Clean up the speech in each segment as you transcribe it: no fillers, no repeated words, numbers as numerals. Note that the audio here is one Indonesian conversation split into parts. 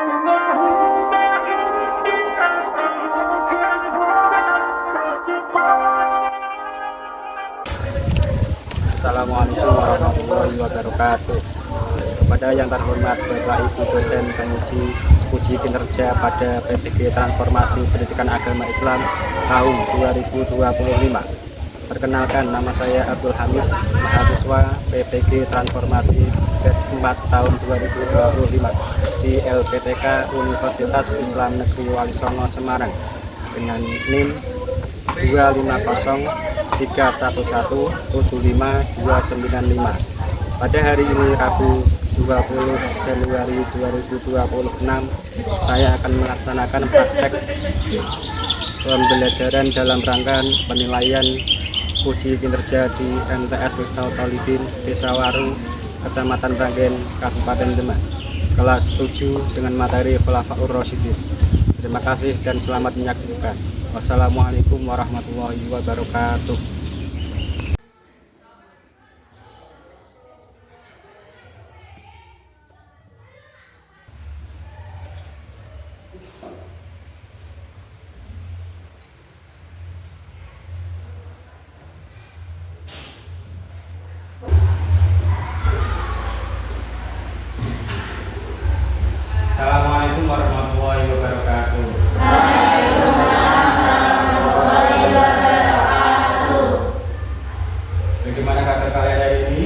Assalamualaikum warahmatullahi wabarakatuh. Kepada yang terhormat Bapak Ibu dosen penguji uji kinerja pada PPG Transformasi Pendidikan Agama Islam tahun 2025. Perkenalkan, nama saya Abdul Hamid, mahasiswa PPG Transformasi batch 4 tahun 2025 di LPTK Universitas Islam Negeri Wali Songo Semarang dengan NIM 25031175295. Pada hari ini Rabu 20 Januari 2026 saya akan melaksanakan praktek pembelajaran dalam rangka penilaian uji kinerja di MTS Miftahul Thalibin Desa Waru, Kecamatan Ranggen, Kabupaten Demak, kelas 7 dengan materi Khulafaur Rasyidin. Terima kasih dan selamat menyaksikan. Wassalamualaikum warahmatullahi wabarakatuh. Assalamualaikum warahmatullahi wabarakatuh. Bagaimana kabar kalian hari ini?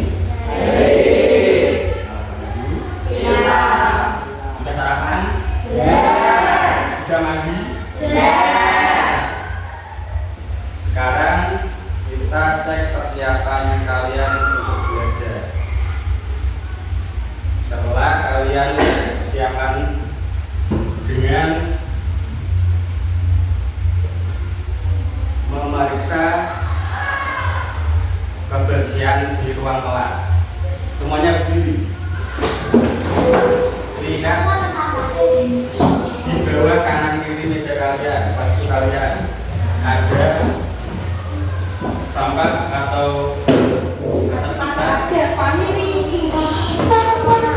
Iya. Sudah sarapan? Sudah mandi? Sekarang kita cek persiapan kalian untuk belajar. Setelah kalian persiapan dengan memeriksa kebersihan di ruang kelas, semuanya berdiri. Lihat di bawah kanan kiri meja kalian, baju kalian ada sampah atau kertas.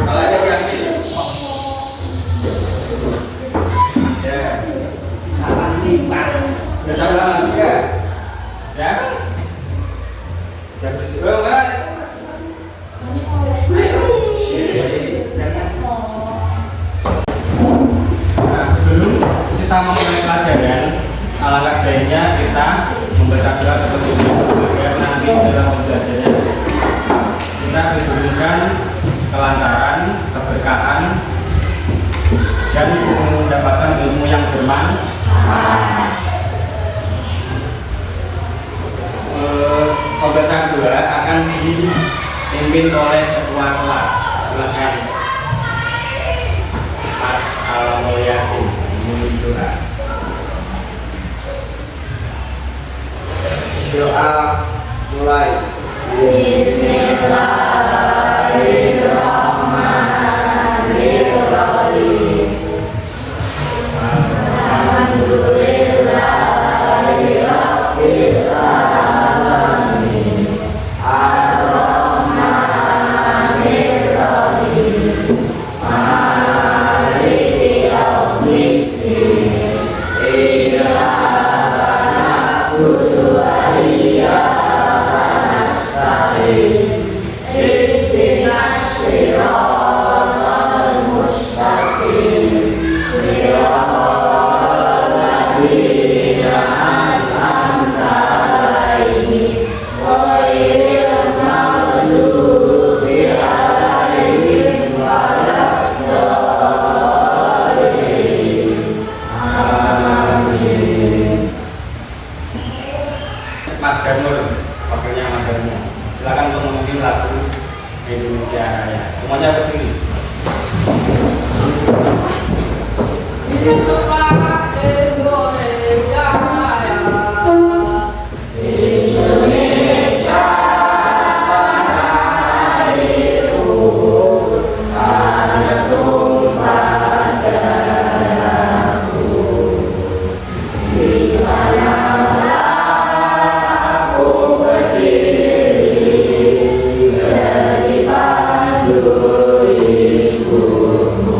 Kalau ada diambil. Ya, salah lipat. Ya salah ya. Ya. Ya bersih banget. Nah, sebelum kita memulai pelajaran, alangkah baiknya kita membaca doa seperti ini agar nanti dalam pembelajarannya kita diberikan kelancaran, keberkahan, dan mendapatkan ilmu yang bermanfaat. Pembacaan doa akan dipimpin oleh ketua kelas. Silakan Mas Al-Mulyadi memulai doa. Doa mulai. Bismillahirrahmanirrahim. Alhamdulillahirabbil alamin. Ar-Rahmanir Rahim. Maliki yaumiddin. Iyyaka na'budu wa iyyaka nasta'in. Ihdinas siratal mustaqim. Siratal ladzina an'amta 'alaihim ghairil maghdubi 'alaihim waladdallin. Amin. Mas Ganur, wakilnya Mas Ganur. Silakan untuk memimpin lagu Indonesia Raya. Semuanya berdiri. Hiduplah Indonesia Raya. Indonesia tanah airku, tanah tumpah darahku. Di sanalah aku berdiri jadi pandu ibumu.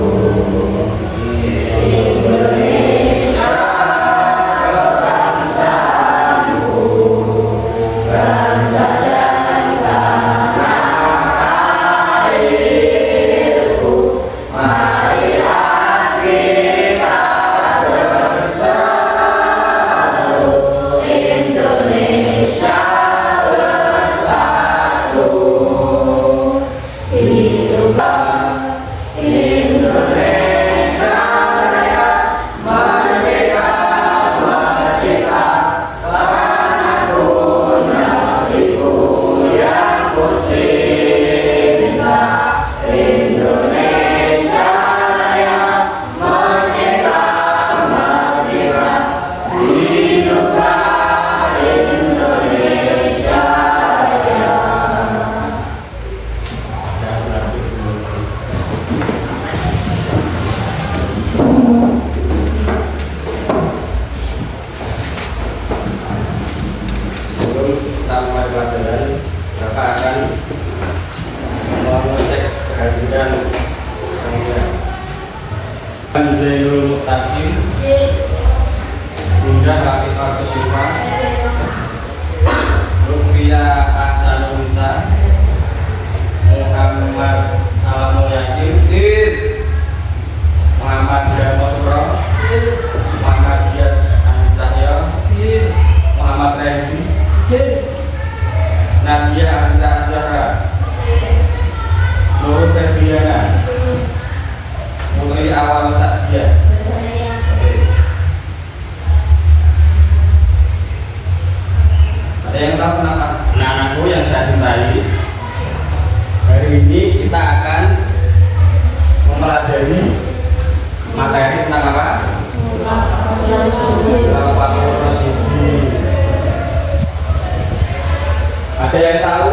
Sebelum kita mulai pelajaran, Bapak akan mengecek kehadiran kalian. Zainul Mustaqim, Bunda Hafifatus Syifa, Rupiah Ahsanunisa, Muhammad Alamul Yakin, Muhammad Diamosuro, Muhammad Dias Cahya, Muhammad Rehdi, Nadia Arista Azhara, Nurul Febriana, Putri Awal Sadia. Ada yang tahu kenapa? Anak-anakku yang saya cintai, hari ini kita akan mempelajari materi tentang apa? Khulafaur Rasyidin. Ada yang tahu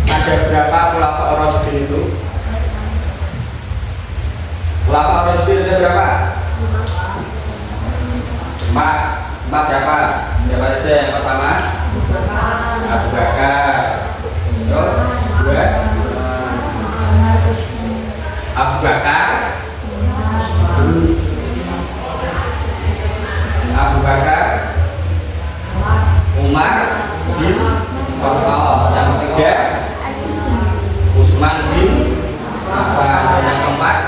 ada berapa Khulafaur Rasyidin itu? Khulafaur Rasyidin ada berapa? 4 siapa? Siapa saja yang pertama? Abu Bakar. Terus dua? Abu Bakar. Abu Bakar, Umar bin Khattab. Yang ketiga Utsman bin Affan. Dan yang keempat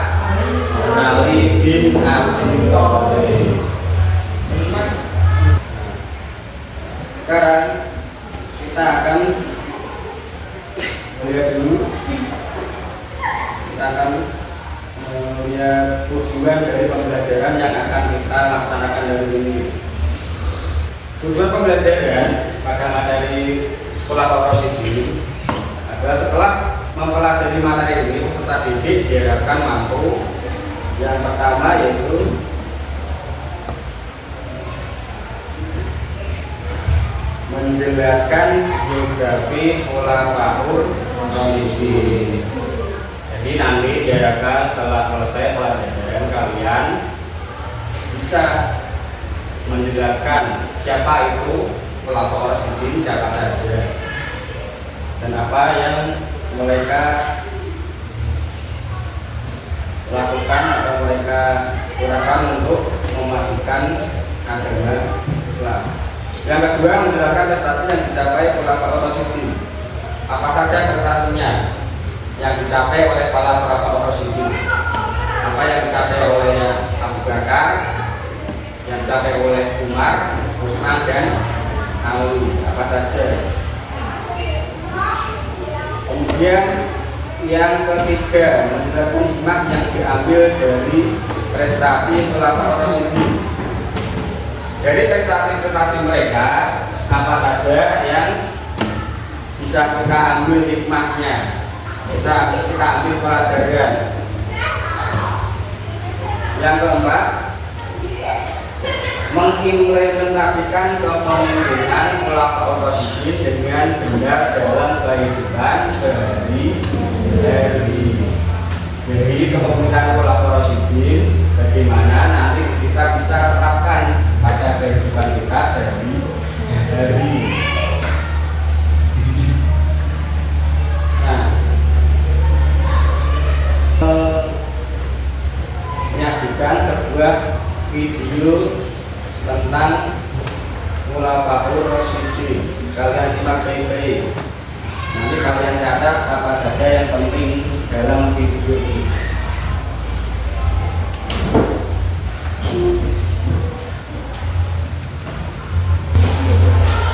Ali bin Abi Thalib. Sekarang kita akan melihat dulu, kita akan melihat tujuan dari pembelajaran yang akan kita laksanakan hari ini. Tujuan pembelajaran pada materi Khulafaur Rasyidin adalah setelah mempelajari materi ini, peserta didik diharapkan mampu yang pertama yaitu menjelaskan biografi Khulafaur Rasyidin. Jadi nanti diharapkan setelah selesai pelajaran kalian bisa menjelaskan siapa itu Khulafaur Rasyidin, siapa saja, dan apa yang mereka lakukan atau mereka gunakan untuk memajukan agama Islam. Yang kedua, menjelaskan prestasi yang dicapai Khulafaur Rasyidin. Apa saja prestasinya yang dicapai oleh para Khulafaur Rasyidin? Apa yang dicapai oleh Abu Bakar, yang dicapai oleh Umar, Utsman dan Ali? Apa saja? Kemudian yang ketiga, menjelaskan hikmah yang diambil dari prestasi Khulafaur Rasyidin. Dari prestasi-prestasi mereka, apa saja yang bisa kita ambil hikmahnya, bisa kita ambil pelajaran. Yang keempat, mengimplementasikan kepemimpinan Khulafaur Rasyidin dengan benar dalam kehidupan sehari-hari. Jadi kepemimpinan Khulafaur Rasyidin bagaimana nanti kita bisa terapkan pada kehidupan kita sehari-hari. Nah, menyajikan sebuah video tentang Khulafaur Rasyidin. Kalian simak baik-baik. Nanti kalian catat apa saja yang penting dalam video ini.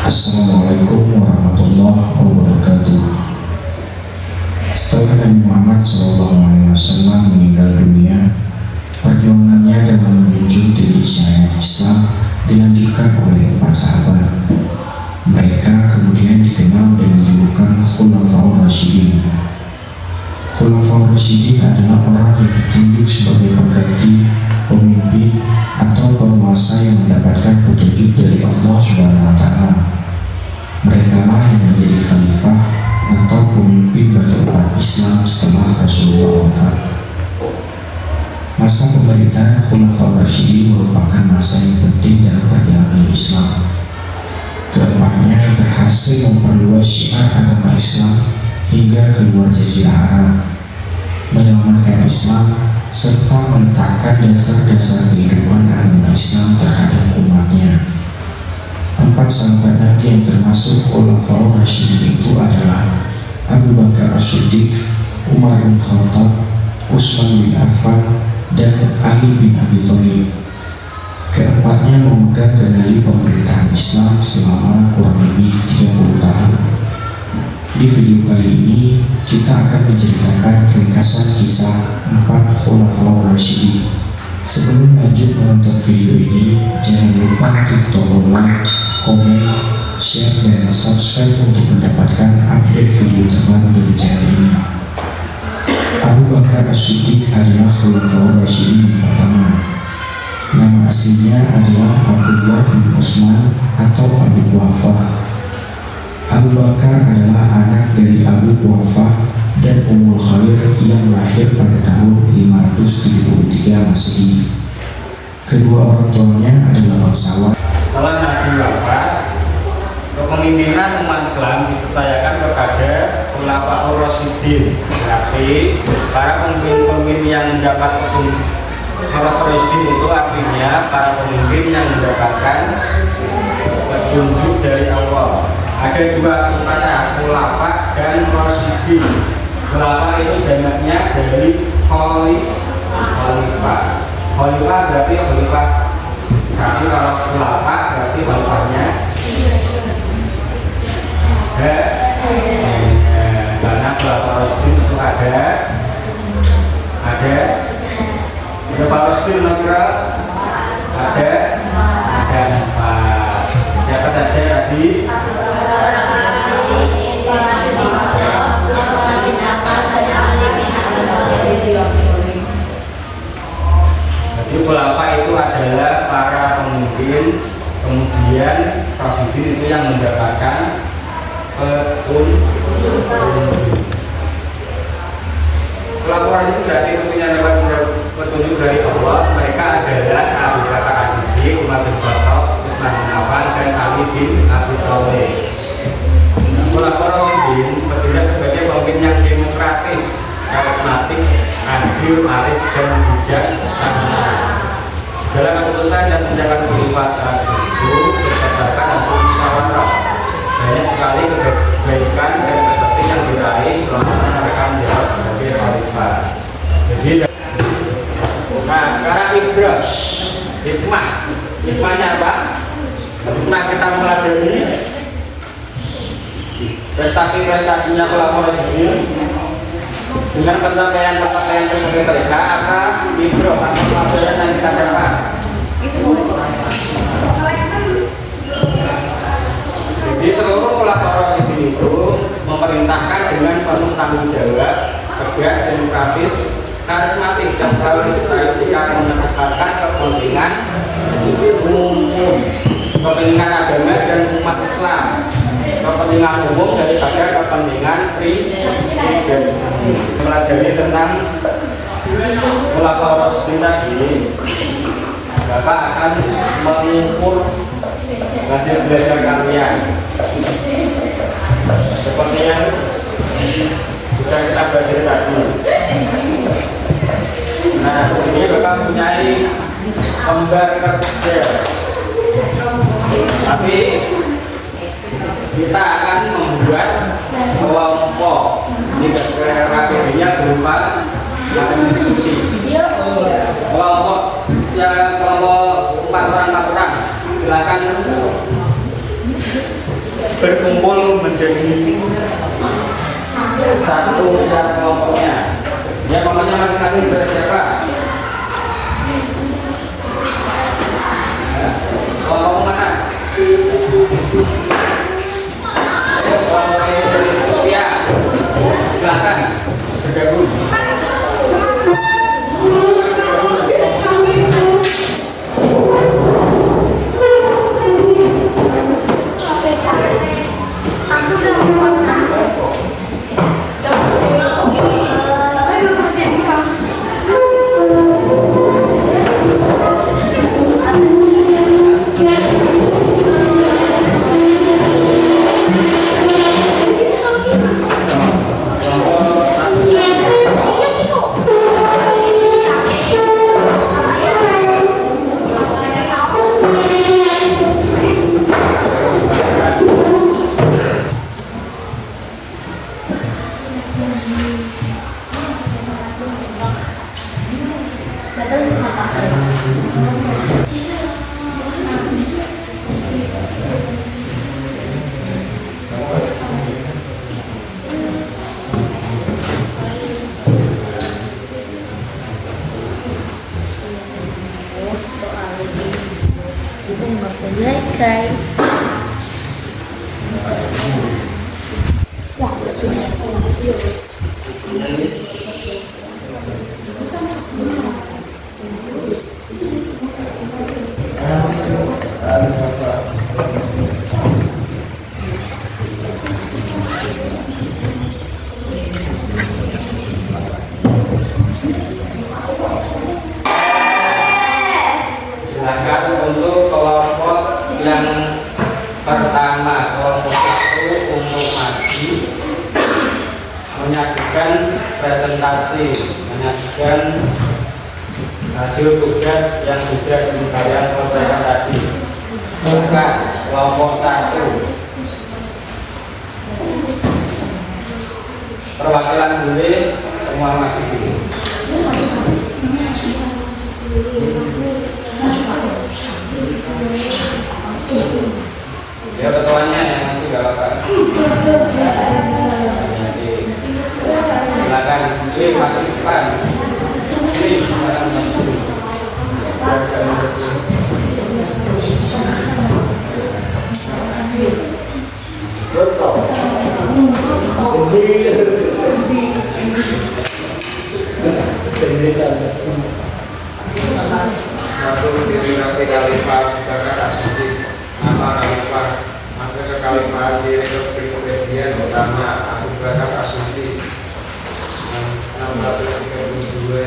Assalamualaikum warahmatullahi wabarakatuh. Setelah Nabi Muhammad SAW meninggal dunia, perjuangannya dalam menjunjung tinggi syariat Islam dilanjutkan oleh 4 sahabat. Mereka kemudian dikenal dengan julukan Khulafaur Rasyidin. Khulafaur Rasyidin adalah orang yang ditunjuk sebagai pengganti, pemimpin, atau penguasa yang mendapatkan petunjuk dari Allah SWT. Mereka lah yang menjadi khalifah atau pemimpin bagi umat Islam setelah Rasulullah wafat. Masa pemerintahan Khulafaur merupakan masa yang penting dalam perjalanan Islam. Keempatnya berhasil memperluas syiar agama Islam hingga keluar Jazirah Arab, menyelamatkan Islam, serta meletakkan dasar-dasar kehidupan agama Islam terhadap umatnya. 4 sahabat Nabi yang termasuk Khulafaur Rasyidin itu adalah Abu Bakar As-Siddiq, Umar bin Khattab, Utsman bin Affan, dan Ali bin Abi Thalib. Keempatnya memegang kendali pemerintahan Islam selama kurang lebih 30 tahun. Di video kali ini kita akan menceritakan ringkasan kisah 4 Khulafaur Rasyidin. Sebelum lanjut menonton video ini, jangan lupa klik tombol like, komen, share, dan subscribe untuk mendapatkan update video terbaru dari channel ini. Abu Bakar As-Siddiq adalah Khulafaur Rasyidin yang pertama. Nama aslinya adalah Abdullah bin Utsman atau Abu Quhafah. Abu Bakar adalah anak dari Abu Quhafah dan Ummul Khair yang lahir pada tahun 573 Masehi. Kedua orang tuanya adalah bangsawan. Setelah Nabi wafat, kepemimpinan umat Islam dipercayakan kepada Khulafaur Rasyidin. Tapi para pemimpin-pemimpin yang mendapat Khulafaur Rasyidin itu artinya para pemimpin yang mendapatkan petunjuk dari Allah. Ada 2 suku kata, khulafa dan rasyidin. Khulafa itu jamaknya dari khalifah. Khalifah berarti khalifah satu, kalau khulafa berarti khalifahnya karena khulafa rasyidin itu ada khulafa rasyidin ada 4. Siapa saja tadi? Jadi khulafa itu adalah para pemimpin, kemudian rasyidin itu yang mendapatkan petunjuk. Khulafaur Rasyidin berarti punya dapat petunjuk dari Allah. Mereka adalah Abu Bakar As-Siddiq, Umar bin Khattab, Utsman bin Affan, dan Ali bin Abi Thalib. Khulafaur Rasyidin bertindak sebagai pemimpin yang demokratis, karismatik, adil, arif, dan bijaksana. Segala keputusan dan tindakan kekuasaan tersebut berdasarkan hasil musyawarah. Banyak sekali kebaikan dan prestasi yang diraih selama mereka menjabat sebagai khalifah. Jadi, nah sekarang hikmahnya apa? Hikmah kita mempelajari prestasi-prestasinya Khulafaur Rasyidin dengan pencapaian prestasi mereka, apa ibroh atau pelajaran yang kita dapat. Jadi seluruh Khulafaur Rasyidin itu memerintahkan dengan penuh tanggung jawab, tegas, demokratis, karismatik, dan selalu disertai menegakkan kepentingan umum, kepentingan agama dan umat Islam, kepentingan umum daripada kepentingan pribadi. Pelajari tentang Khulafaur Rasyidin tadi, Bapak akan mengukur hasil belajar kalian seperti yang sudah kita belajar tadi. Nah, ini Bapak mempunyai lembar kerja, tapi kita akan membuat kelompok. Ini KPD-nya berupa diskusi. Kelompok ya, kelompok 4 orang. Silakan berkumpul menjadi satu kelompoknya. Ya, kelompoknya masing-masing bersiapa? Kelompok mana? Kelompok ini dari Rusia. Silakan bergabung. Lihat guys. Silakan untuk kelompok yang pertama, kelompok itu untuk maju menyajikan presentasi, menyajikan hasil tugas yang sudah kalian selesaikan tadi. Maka kelompok 1 perwakilan boleh semua maju dulu. Ya ketuanya yang nanti gak apa-apa. Silakan, masuk depan. Satu diri khalifah Bakar As-Siddiq. Nama khalifah masa kekhalifahan kemudian utama Abu Bakar As-Siddiq 632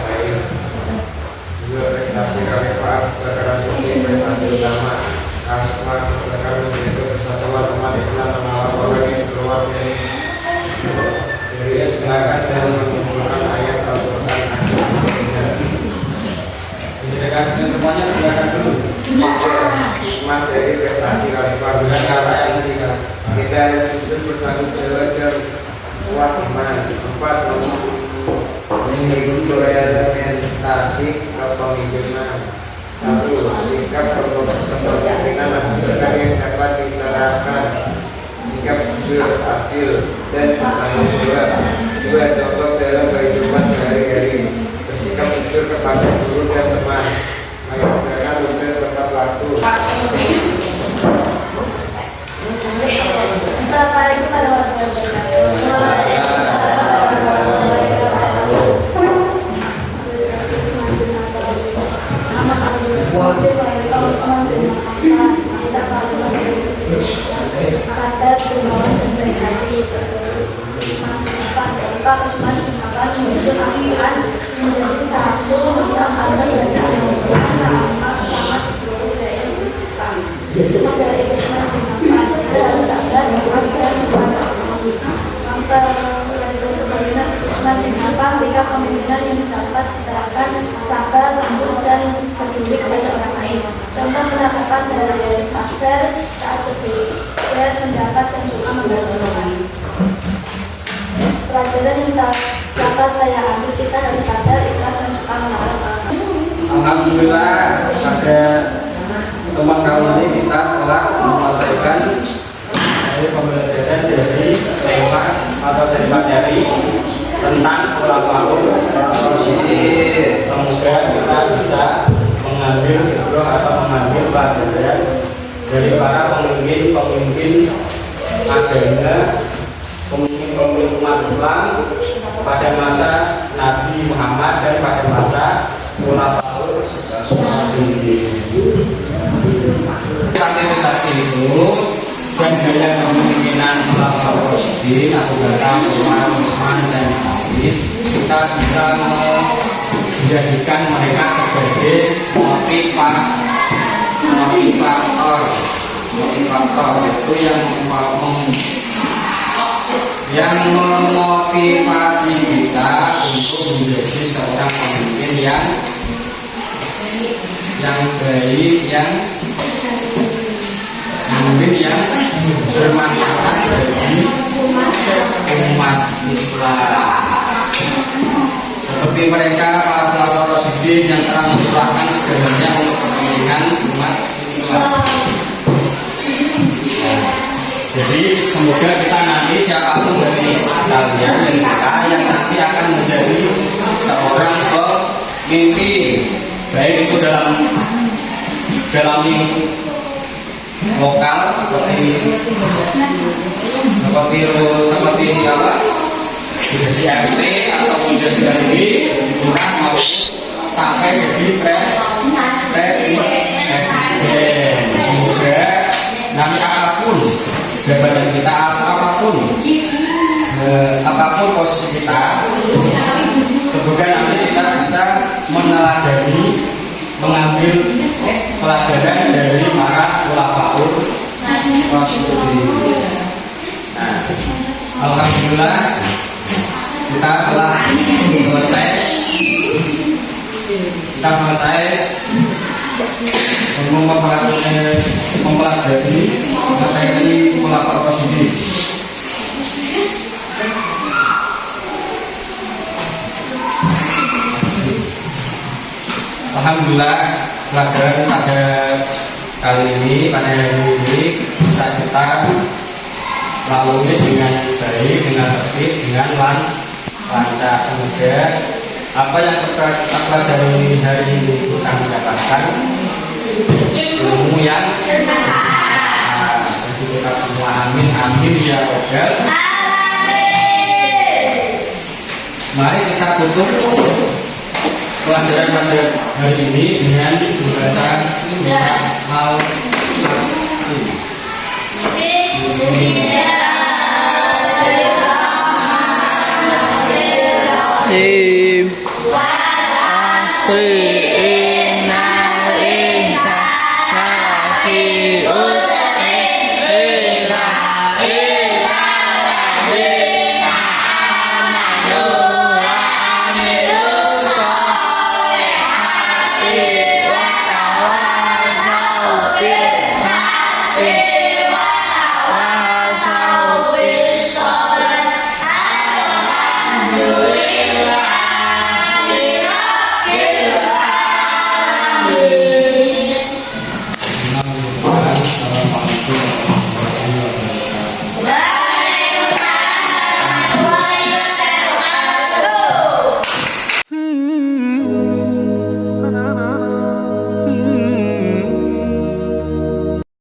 akhir. Dua prestasi khalifah Bakar As-Siddiq, prestasi utama Asma Bakar menjadi persatuan umat Islam melawan orang yang keluar dari silakan dan mengumpulkan ayat Al-Quran. Silakan semuanya, silakan dulu. Hikmah dari prestasi khalifah Bakar As-Siddiq, kita susun bertanggung jawab dan kuat iman. 4. Implementasi kepemimpinan. 1. Sikap kepemimpinan yang dapat diterapkan, sikap jujur, adil, dan bertanggung jawab. 2. Contoh dalam kehidupan sehari-hari, bersikap jujur kepada guru dan teman, mengerjakan tugas tepat waktu. Assalamualaikum warahmatullahi sikap kepemimpinan yang dapat diterapkan, sabar, lembut, dan peduli kepada orang lain. Contoh penerapan dari sabar saat berdiri dan mendapat dan suka membantu orang lain. Pelajaran yang dapat saya ambil, kita harus sabar, ikhlas, dan suka menolong orang lain. Alhamdulillah, pada teman kali ini kita telah menyelesaikan dari pembelajaran dari tema atau dari materi tentang Khulafaur Rasyidin. Semoga kita bisa mengambil hikmah atau mengambil pelajaran dari para pemimpin agama, pemimpin umat Islam pada masa Nabi Muhammad dan pada masa Khulafaur Rasyidin. Kategorisasi itu dan gaya kepemimpinan Khulafaur Rasyidin, Abu Bakar, Umar, Utsman, dan Ali, kita bisa menjadikan mereka sebagai motivator itu yang memotivasi kita untuk menjadi seorang pemimpin yang baik, yang bermanfaat bagi umat Islam. seperti mereka para pelapor Rasyidin yang telah mencurahkan segalanya untuk kepentingan umat Islam. Jadi semoga kita nanti siapapun dari kalian dan kita yang nanti akan menjadi seorang pemimpin, baik itu dalam lingkup lokal seperti apa, jadi RT ataupun jadi RW, lurah maupun sampai jadi presiden. Semoga nanti apapun jabatan kita, apapun posisi kita, semoga nanti kita bisa meneladani, mengambil pelajaran dari para ulamaul Rasyidin. Nah, alhamdulillah kita telah selesai mempelajari materi ulamaul Rasyidin. Alhamdulillah pelajaran pada kali ini, pada hari ini bisa kita lalui dengan baik, dengan tertib, dengan lancar. Semoga apa yang kita pelajari hari ini bisa mendapatkan ilmu yang bermanfaat bagi kita semua. Amin, amin ya rabbal alamin. Mari kita tutup pelajaran pada hari ini dengan membaca surat Al-Kahfi. Bismillahirrahmanirrahim. Innal insana lafi khusrin illa alladzina amanu wa amilus sholihati wa tawassaw bil haqqi wa tawassaw bis sabr. Alhamdulillah. Assalamualaikum warahmatullahi wabarakatuh.